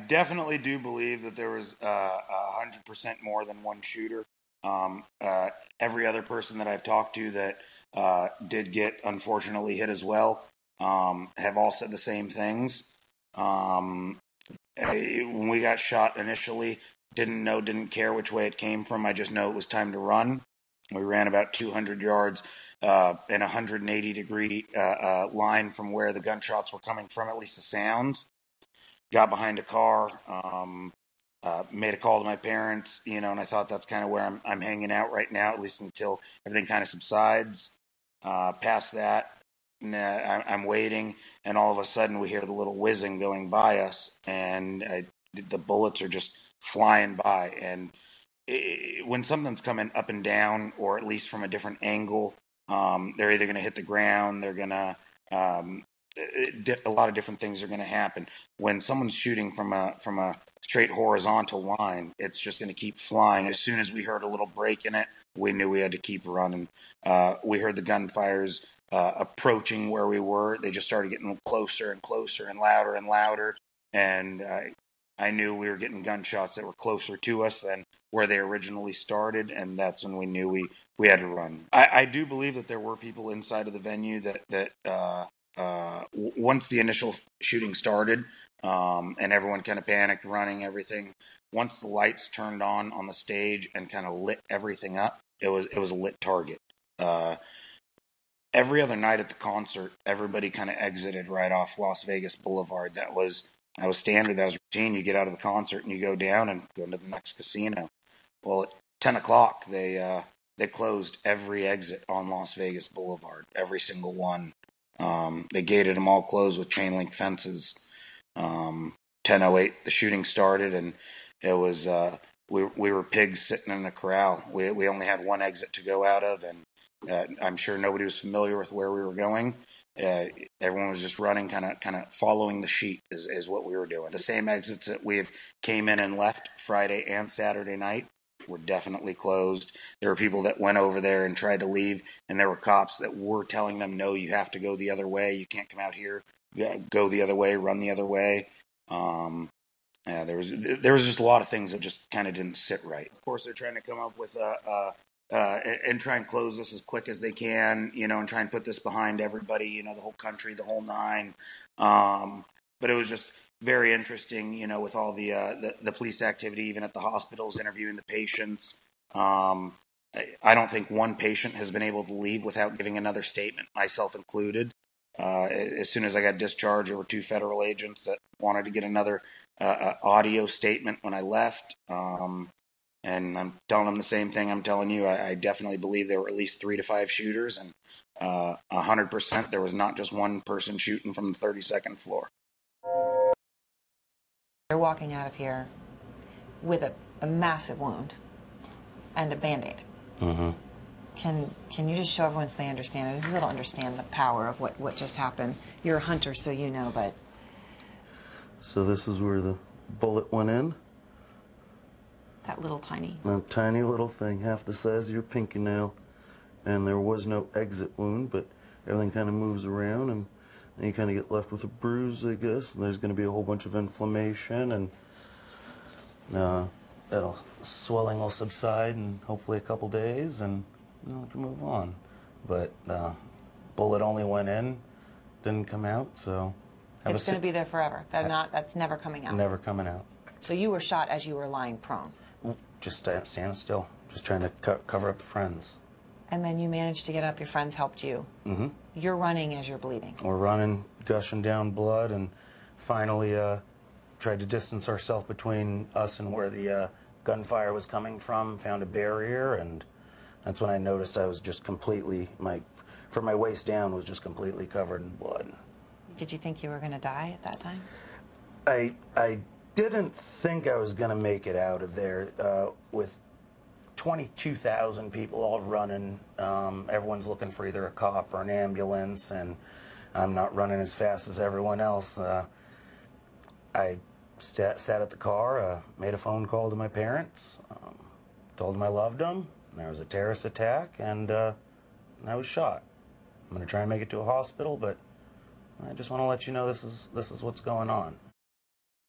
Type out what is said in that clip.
definitely do believe that there was 100% more than one shooter. Every other person that I've talked to that did get unfortunately hit as well have all said the same things. When we got shot initially, didn't care which way it came from. I just know it was time to run. We ran about 200 yards in a 180-degree line from where the gunshots were coming from, at least the sounds. Got behind a car, made a call to my parents, and I thought that's kind of where I'm hanging out right now, at least until everything kind of subsides. Past that, I'm waiting, and all of a sudden we hear the little whizzing going by us, and the bullets are just flying by. And when something's coming up and down, or at least from a different angle, they're either going to hit the ground, they're going to a lot of different things are going to happen. When someone's shooting from a straight horizontal line, it's just going to keep flying. As soon as we heard a little break in it, we knew we had to keep running. We heard the gunfires approaching where we were. They just started getting closer and closer and louder. And I knew we were getting gunshots that were closer to us than where they originally started, and that's when we knew we had to run. I do believe that there were people inside of the venue that once the initial shooting started, and everyone kind of panicked, running everything. Once the lights turned on the stage and kind of lit everything up, it was a lit target. Every other night at the concert, everybody kind of exited right off Las Vegas Boulevard. That was standard. That was routine. You get out of the concert and you go down and go into the next casino. Well, at 10 o'clock, they closed every exit on Las Vegas Boulevard, every single one. They gated them all closed with chain link fences. 10:08, the shooting started, and it was we were pigs sitting in a corral. We only had one exit to go out of, and I'm sure nobody was familiar with where we were going. Everyone was just running, kind of following the sheet is what we were doing. The same exits that we have came in and left Friday and Saturday night were definitely closed. There were people that went over there and tried to leave, and there were cops that were telling them, no, you have to go the other way. You can't come out here. Go the other way. Run the other way. There was just a lot of things that just kind of didn't sit right. Of course, they're trying to come up with and try and close this as quick as they can, and try and put this behind everybody, the whole country, the whole nine. But it was just very interesting, with all the police activity, even at the hospitals, interviewing the patients. I don't think one patient has been able to leave without giving another statement, myself included. As soon as I got discharged, there were 2 federal agents that wanted to get another audio statement when I left. And I'm telling them the same thing I'm telling you. I definitely believe there were at least 3 to 5 shooters, and 100% there was not just one person shooting from the 32nd floor. You're walking out of here with a massive wound and a Band-Aid. Mm-hmm. Can you just show everyone so they understand it? People don't understand the power of what just happened. You're a hunter, so you know, but... So this is where the bullet went in. That little tiny... That tiny little thing, half the size of your pinky nail. And there was no exit wound, but everything kind of moves around, and you kind of get left with a bruise, I guess. And there's going to be a whole bunch of inflammation, and swelling will subside in hopefully a couple days, and we can move on. But bullet only went in, didn't come out, so... It's going to be there forever. That's never coming out. Never coming out. So you were shot as you were lying prone? Just standing still, just trying to cover up the friends. And then you managed to get up, your friends helped you. Mm-hmm. You're running as you're bleeding. We're running, gushing down blood, and finally tried to distance ourselves between us and where the gunfire was coming from, found a barrier, and that's when I noticed I was just completely, from my waist down, was just completely covered in blood. Did you think you were going to die at that time? I didn't think I was going to make it out of there with 22,000 people all running. Everyone's looking for either a cop or an ambulance, and I'm not running as fast as everyone else. I sat at the car, made a phone call to my parents, told them I loved them. There was a terrorist attack, and I was shot. I'm going to try and make it to a hospital, but I just want to let you know this is what's going on.